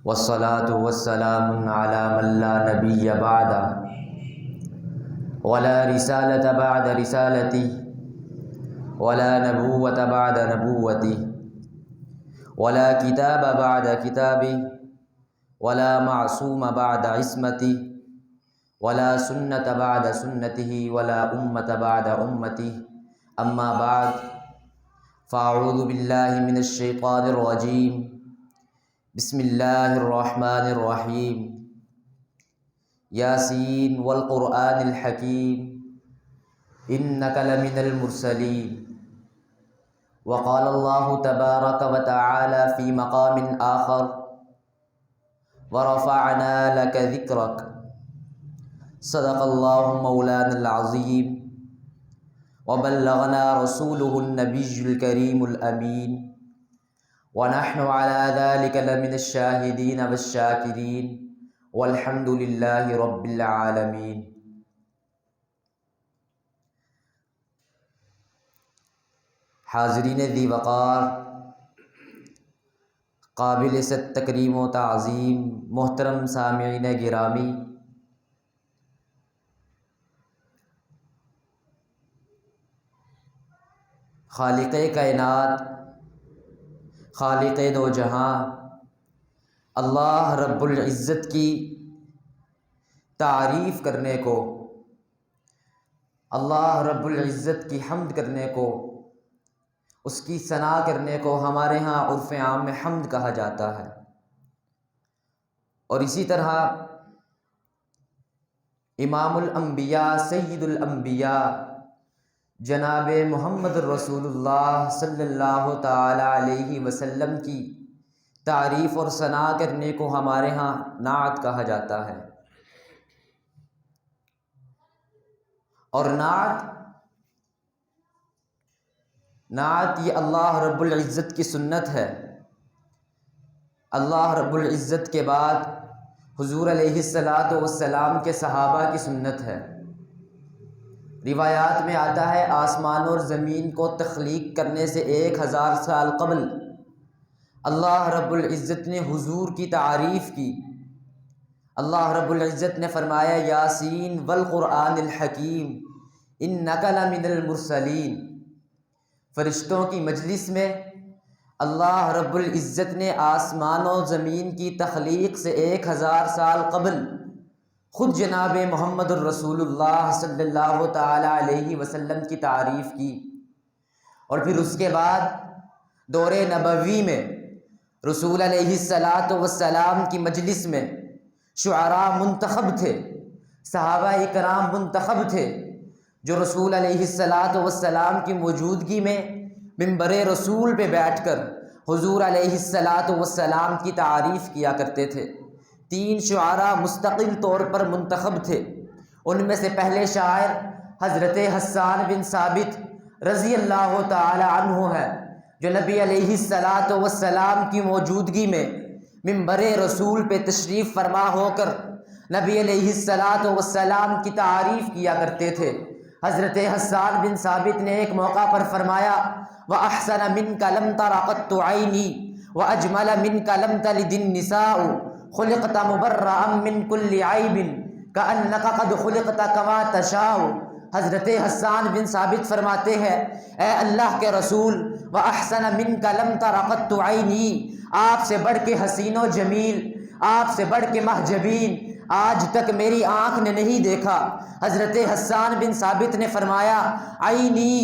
والصلاة والسلام على من لا نبي بعده ولا رسالة بعد رسالته ولا نبوة بعد نبوته ولا كتاب بعد كتابه ولا معصوم بعد عصمته ولا سنة بعد سنته ولا أمة بعد أمته أما بعد فأعوذ بالله من الشيطان الرجيم بسم الله الرحمن الرحيم ياسين والقرآن الحكيم إنك لمن المرسلين وقال الله تبارك وتعالى في مقام آخر ورفعنا لك ذكرك صدق الله مولانا العظيم وبلغنا رسوله النبي الكريم الأمين ونحن على ذلك لمن الشاهدين والشاكرين والحمد لله رب العالمين۔ حاضرین ذی وقار، قابل ست تکریم و تعظیم محترم سامعین گرامی، خالق کائنات، خالق دو جہاں اللہ رب العزت کی تعریف کرنے کو، اللہ رب العزت کی حمد کرنے کو، اس کی ثنا کرنے کو ہمارے ہاں عرف عام میں حمد کہا جاتا ہے۔ اور اسی طرح امام الانبیاء سید الانبیاء جناب محمد رسول اللہ صلی اللہ تعالی علیہ وسلم کی تعریف اور ثنا کرنے کو ہمارے ہاں نعت کہا جاتا ہے۔ اور نعت یہ اللہ رب العزت کی سنت ہے۔ اللہ رب العزت کے بعد حضور علیہ الصلاۃ والسلام کے صحابہ کی سنت ہے۔ روایات میں آتا ہے آسمان اور زمین کو تخلیق کرنے سے 1000 سال قبل اللہ رب العزت نے حضور کی تعریف کی۔ اللہ رب العزت نے فرمایا یاسین والقرآن الحکیم انک لمن المرسلین۔ فرشتوں کی مجلس میں اللہ رب العزت نے آسمان و زمین کی تخلیق سے 1000 سال قبل خود جناب محمد الرسول اللہ صلی اللہ تعالی علیہ وسلم کی تعریف کی۔ اور پھر اس کے بعد دور نبوی میں رسول علیہ الصلاۃ والسلام کی مجلس میں شعراء منتخب تھے، صحابہ کرام منتخب تھے، جو رسول علیہ الصلاۃ والسلام کی موجودگی میں منبر رسول پہ بیٹھ کر حضور علیہ الصلاۃ والسلام کی تعریف کیا کرتے تھے۔ 3 شعراء مستقل طور پر منتخب تھے۔ ان میں سے پہلے شاعر حضرت حسان بن ثابت رضی اللہ تعالی عنہ ہے، جو نبی علیہ الصلاۃ والسلام کی موجودگی میں منبر رسول پہ تشریف فرما ہو کر نبی علیہ الصلاۃ والسلام کی تعریف کیا کرتے تھے۔ حضرت حسان بن ثابت نے ایک موقع پر فرمایا وَأَحْسَنَ مِنْكَ لَمْ تَرَ قَطُّ عَيْنِي وَأَجْمَلَ مِنْكَ لَمْ تَلِدِ النِّسَاءُ خُلِقْتَ مُبَرَّأً مِنْ كُلِّ عَيْبٍ كَأَنَّكَ قَدْ خُلِقْتَ كَمَا تَشَاءُ۔ حضرت حسان بن ثابت فرماتے ہیں اے اللہ کے رسول وَأَحْسَنَ مِنْكَ لَمْ تَرَ قَطُّ عَيْنِي، آپ سے بڑھ کے حسین و جمیل، آپ سے بڑھ کے محجبین آج تک میری آنکھ نے نہیں دیکھا۔ حضرت حسان بن ثابت نے فرمایا عینی،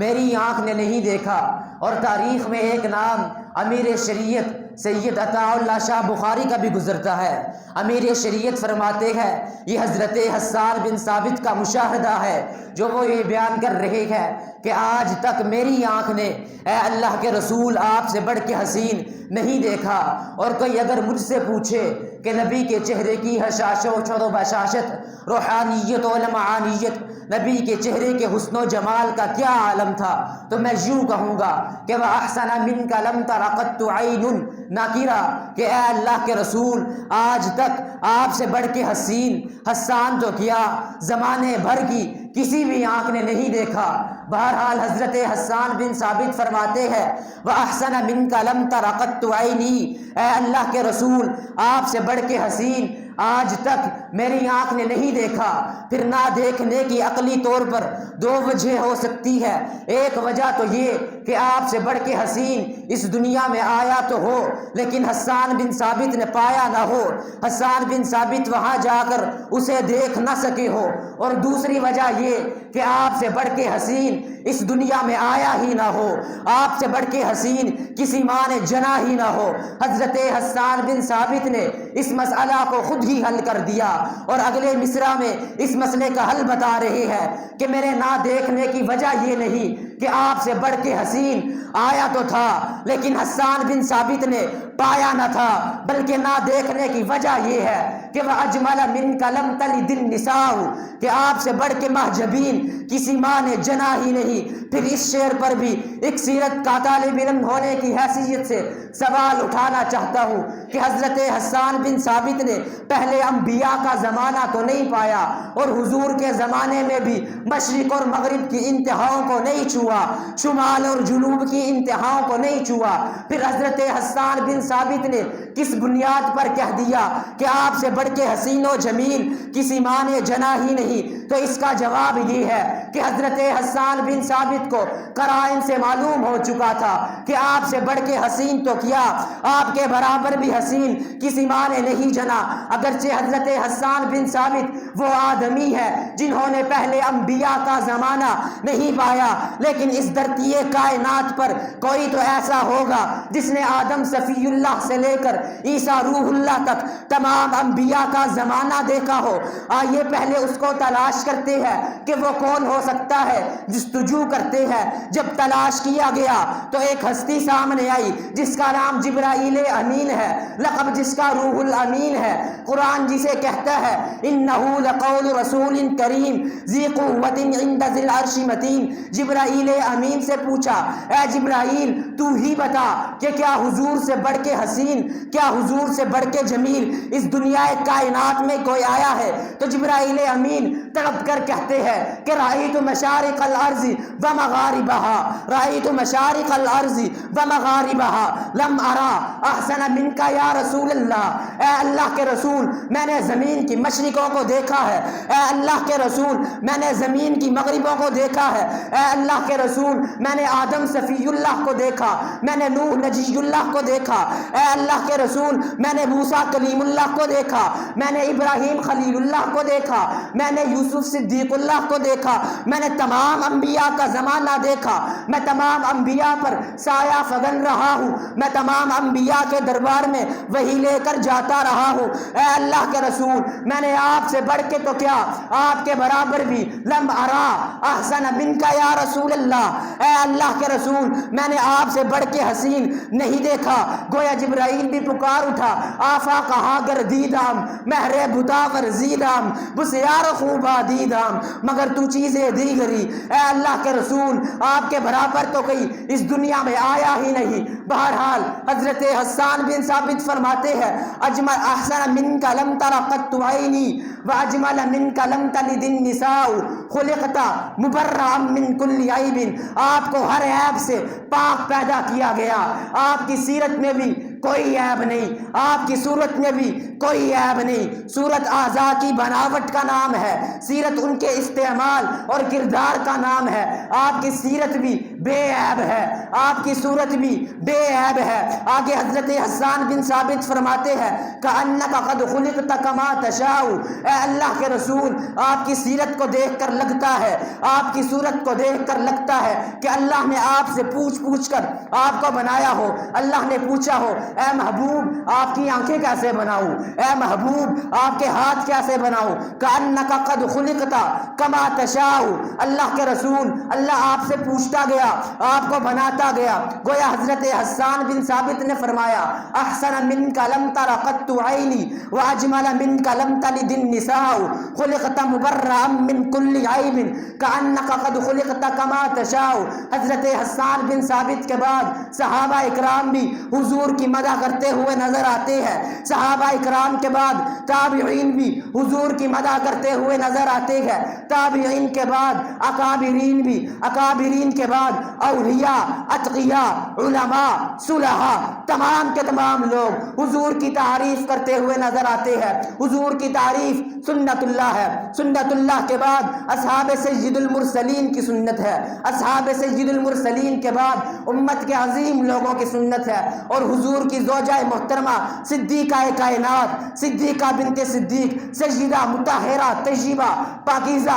میری آنکھ نے نہیں دیکھا۔ اور تاریخ میں ایک نام امیر شریعت سید عطا اللہ شاہ بخاری کا بھی گزرتا ہے۔ امیر شریعت فرماتے ہیں یہ حضرت حسان بن ثابت کا مشاہدہ ہے، جو وہ یہ بیان کر رہے ہیں کہ آج تک میری آنکھ نے اے اللہ کے رسول آپ سے بڑھ کے حسین نہیں دیکھا۔ اور کوئی اگر مجھ سے پوچھے کہ نبی کے چہرے کی حشاشت و بشاشت، روحانیت و لمعانیت، نبی کے چہرے کے حسن و جمال کا کیا عالم تھا، تو میں یوں کہوں گا کہ وَأَحْسَنَ مِنْكَ لَمْ تَرَ قَطُّ عَيْنٌ، ناکرہ کہ اے اللہ کے رسول آج تک آپ سے بڑھ کے حسین، حسان تو کیا زمانے بھر کی کسی بھی آنکھ نے نہیں دیکھا۔ بہرحال حضرت حسان بن ثابت فرماتے ہیں وَأَحْسَنَ مِنْكَ لَمْ تَرَ قَطُّ عَيْنِي، اے اللہ کے رسول آپ سے بڑھ کے حسین آج تک میری آنکھ نے نہیں دیکھا۔ پھر نہ دیکھنے کی عقلی طور پر دو وجہ ہو سکتی ہے، ایک وجہ تو یہ کہ آپ سے بڑھ کے حسین اس دنیا میں آیا تو ہو لیکن حسان بن ثابت نے پایا نہ ہو، حسان بن ثابت وہاں جا کر اسے دیکھ نہ سکے ہو، اور دوسری وجہ یہ کہ آپ سے بڑھ کے حسین اس دنیا میں آیا ہی نہ ہو، آپ سے بڑھ کے حسین کسی ماں نے جنا ہی نہ ہو۔ حضرت حسان بن ثابت نے اس مسئلہ کو خود ہی حل کر دیا اور اگلے مصرع میں اس مسئلے کا حل بتا رہے ہیں کہ میرے نہ دیکھنے کی وجہ یہ نہیں کہ آپ سے بڑھ کے حسین آیا تو تھا لیکن حسان بن ثابت نے پایا نہ تھا، بلکہ نہ دیکھنے کی وجہ یہ ہے کہ وہ اجمل من کلم تلد النساء، کہ آپ سے بڑھ کے محجبین کسی ماں نے جنا ہی نہیں۔ پھر اس شعر پر بھی ایک سیرت کا طالب علم ہونے کی حیثیت سے سوال اٹھانا چاہتا ہوں کہ حضرت حسان بن ثابت نے پہلے انبیاء کا زمانہ تو نہیں پایا اور حضور کے زمانے میں بھی مشرق اور مغرب کی انتہاؤں کو نہیں چھوا، شمال اور جنوب کی انتہاؤں کو نہیں چھوا، پھر حضرت حسان بن ثابت نے کس بنیاد پر کہہ دیا کہ آپ سے بڑھ کے حسین و جمیل کسی ماں نے جنا ہی نہیں؟ تو اس کا جواب یہ ہے کہ حضرت حسان بن ثابت کو قرائن سے معلوم ہو چکا تھا کہ آپ سے بڑھ کے حسین تو کیا، آپ کے برابر بھی حسین کسی ماں نے نہیں جنا۔ اگرچہ حضرت حسان بن ثابت وہ آدمی ہے جنہوں نے پہلے انبیاء کا زمانہ نہیں پایا، لیکن اس دھرتی کائنات پر کوئی تو ایسا ہوگا جس نے آدم صفی اللہ سے لے کر عیسیٰ روح اللہ تک تمام انبیاء کا زمانہ دیکھا ہو۔ آئیے پہلے اس کو تلاش کرتے ہیں کہ وہ کون ہو سکتا ہے، جستجو کرتے ہیں۔ جب تلاش کیا گیا تو ایک ہستی سامنے آئی جس کا نام جبرائیل امین ہے، لقب جس کا روح الامین ہے۔ قرآن جسے کہتا ہے انہ لقول رسول کریم ذی قوت عند ذی العرش متین۔ جبرائیل امین سے پوچھا اے جبرائیل تو ہی بتا کہ کیا حضور سے بڑھ کے حسین، کیا حضور سے بڑھ کے جمیل اس دنیا کائنات میں کوئی آیا ہے؟ تو جبرائیل امین تڑپ کر کہتے ہیں کہ رأیت مشارق الارض و مغاربها، رأیت مشارق الارض و مغاربها لم ارا احسن منک یا رسول اللہ۔ اے اللہ کے رسول میں نے زمین کی مشرقوں کو دیکھا ہے، اے اللہ کے رسول میں نے زمین کی مغربوں کو دیکھا ہے، اے اللہ کے رسول میں نے آدم صفی اللہ کو دیکھا، میں نے نوح نجی اللہ کو دیکھا، اے اللہ کے رسول میں نے موسیٰ کلیم اللہ کو دیکھا، میں نے ابراہیم خلیل اللہ کو دیکھا، میں نے یوسف صدیق اللہ کو دیکھا، میں نے تمام انبیاء کا زمانہ دیکھا، میں تمام انبیاء پر سایہ فگن رہا ہوں، میں تمام انبیاء کے دربار میں وہی لے کر جاتا رہا ہوں۔ اے اللہ کے رسول میں نے آپ سے بڑھ کے تو کیا آپ کے برابر بھی لم ارا احسن منک یا رسول اللہ، اے اللہ کے رسول میں نے آپ سے بڑھ کے حسین نہیں دیکھا۔ گویا جبرائیل بھی پکار اٹھا آفا کہاں گر دیدام مہر بتا ورزیدام بسیار خوبا دیدام مگر تو چیزیں دیگری۔ اے اللہ کے رسول آپ کے برابر تو کوئی اس دنیا میں آیا ہی نہیں۔ بہرحال حضرت حسان بن ثابت فرماتے ہیں اجمل احسن منک لم تر قط عینی واجمل منک لم تلد النساء خلقت مبرئا من کل عیب۔ آپ کو ہر عیب سے پاک پیدا کیا گیا، آپ کی سیرت میں بھی کوئی عیب نہیں، آپ کی صورت میں بھی کوئی عیب نہیں۔ صورت اعضاء کی بناوٹ کا نام ہے، سیرت ان کے استعمال اور کردار کا نام ہے۔ آپ کی سیرت بھی بے عیب ہے، آپ کی صورت بھی بے عیب ہے۔ آگے حضرت حسان بن ثابت فرماتے ہیں کأنک قد خلقت کما تشاء۔ اے اللہ کے رسول آپ کی سیرت کو دیکھ کر لگتا ہے، آپ کی صورت کو دیکھ کر لگتا ہے کہ اللہ نے آپ سے پوچھ پوچھ کر آپ کو بنایا ہو۔ اللہ نے پوچھا ہو اے محبوب آپ کی آنکھیں کیسے بناؤں، اے محبوب آپ کے ہاتھ کیسے بناؤں، کأنک قد خلقت کما تشاء۔ اللہ کے رسول اللہ آپ سے پوچھتا گیا آپ کو بناتا گیا۔ گویا حضرت حسان بن ثابت نے فرمایا احسن منک لم تر قط عینی واجمل منک لم تلد النساء خلقت مبرئا من کل عیب کأنک قد خلقت کما تشاء۔ حضرت حسان بن ثابت کے بعد صحابہ اکرام بھی حضور کی مدح کرتے ہوئے نظر آتے ہیں، صحابہ اکرام کے بعد تابعین بھی حضور کی مدح کرتے ہوئے نظر آتے ہیں، تابعین کے بعد اکابرین بھی، اکابرین کے بعد اولیاء، اتقیاء، علماء، صلحاء، تمام کے تمام لوگ حضور کی تعریف کرتے ہوئے نظر آتے ہیں۔ حضور کی تعریف سنت اللہ ہے، سنت اللہ کے بعد اصحاب سید المرسلین کی سنت ہے، اصحاب سید المرسلین کے بعد امت کے عظیم لوگوں کی سنت ہے، اور حضور کی زوجہ محترمہ صدیقہ کائنات صدیقہ بنت صدیق سیدہ مطہرہ طیبہ پاکیزہ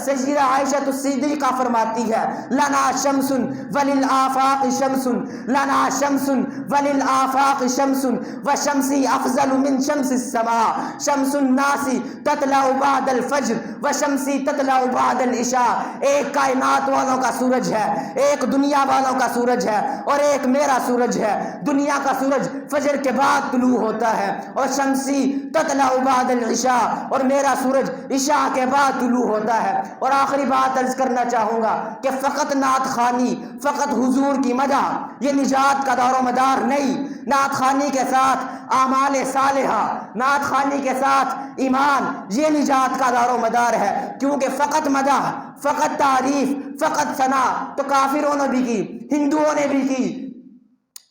سیدہ عائشہ الصدیقہ فرماتی ہے لنا شمس وللآفاق شمس، لنا شمس وللآفاق شمس وشمسی افضل من شمس السماء، شمس الناس تطلع بعد الفجر وشمسی تطلع بعد العشاء۔ ایک کائنات والوں کا سورج ہے، ایک دنیا والوں کا سورج ہے، اور ایک میرا سورج ہے۔ دنیا کا سورج فجر کے بعد طلوع ہوتا ہے، اور شمسی تطلع بعد العشاء، اور میرا سورج عشاء کے بعد طلوع ہوتا ہے۔ اور آخری بات عرض کرنا چاہوں گا کہ فقط نعت خوانی، فقط حضور کی مدح یہ نجات کا دار و مدار نہیں۔ نعت خوانی کے ساتھ اعمال صالحہ، نعت خوانی کے ساتھ ایمان، یہ نجات کا دار و مدار ہے، کیونکہ فقط مدح، فقط تعریف، فقط ثنا تو کافروں نے بھی کی، ہندوؤں نے بھی کی،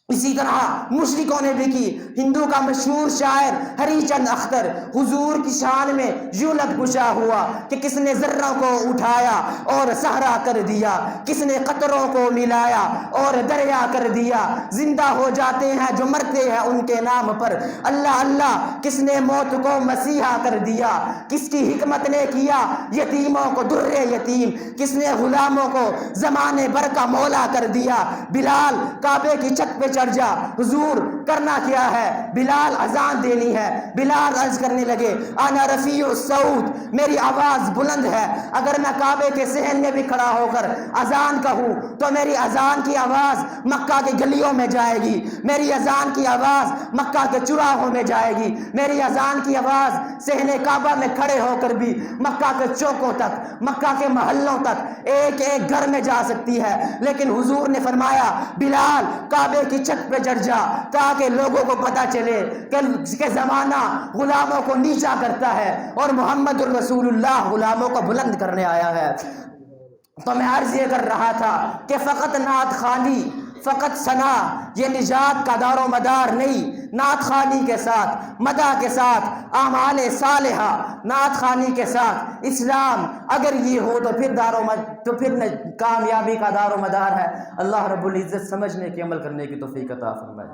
اسی طرح مشرکوں نے بھی کی۔ ہندو کا مشہور شاعر ہری چند اختر حضور کی شان میں یوں لب گشا ہوا کہ کس نے ذروں کو اٹھایا اور صحرا کر دیا، کس نے قطروں کو ملایا اور دریا کر دیا، زندہ ہو جاتے ہیں جو مرتے ہیں ان کے نام پر، اللہ اللہ کس نے موت کو مسیحا کر دیا، کس کی حکمت نے کیا یتیموں کو در یتیم، کس نے غلاموں کو زمانے بھر کا مولا کر دیا۔ بلال کعبے کی چھت پہ چڑھ جا، حضور کرنا کیا ہے؟ بلال اذان دینی ہے۔ بلال عرض کرنے لگے انا رفیع الصوت، میری آواز بلند ہے، اگر میں کعبے کے صحن میں بھی کھڑا ہو کر اذان کہوں تو میری اذان کی آواز مکہ کے گلیوں میں جائے گی، میری اذان کی آواز مکہ کے چراہوں میں جائے گی، میری اذان کی آواز صحن کعبہ میں کھڑے ہو کر بھی مکہ کے چوکوں تک، مکہ کے محلوں تک، ایک ایک گھر میں جا سکتی ہے۔ لیکن حضور نے فرمایا بلال کعبے کی چھت پہ چڑھ جا، تاکہ لوگوں کو پتہ چلے کہ زمانہ غلاموں کو نیچا کرتا ہے اور محمد الرسول اللہ غلاموں کو بلند کرنے آیا ہے۔ تو میں عرض یہ کر رہا تھا کہ فقط نعت خوانی، فقط ثنا یہ نجات کا دار و مدار نہیں۔ نعت خوانی کے ساتھ، مدح کے ساتھ اعمال صالحہ، نعت خوانی کے ساتھ اسلام اگر یہ ہو تو پھر کامیابی کا دار و مدار ہے۔ اللہ رب العزت سمجھنے کی، عمل کرنے کی توفیق عطا فرمائے۔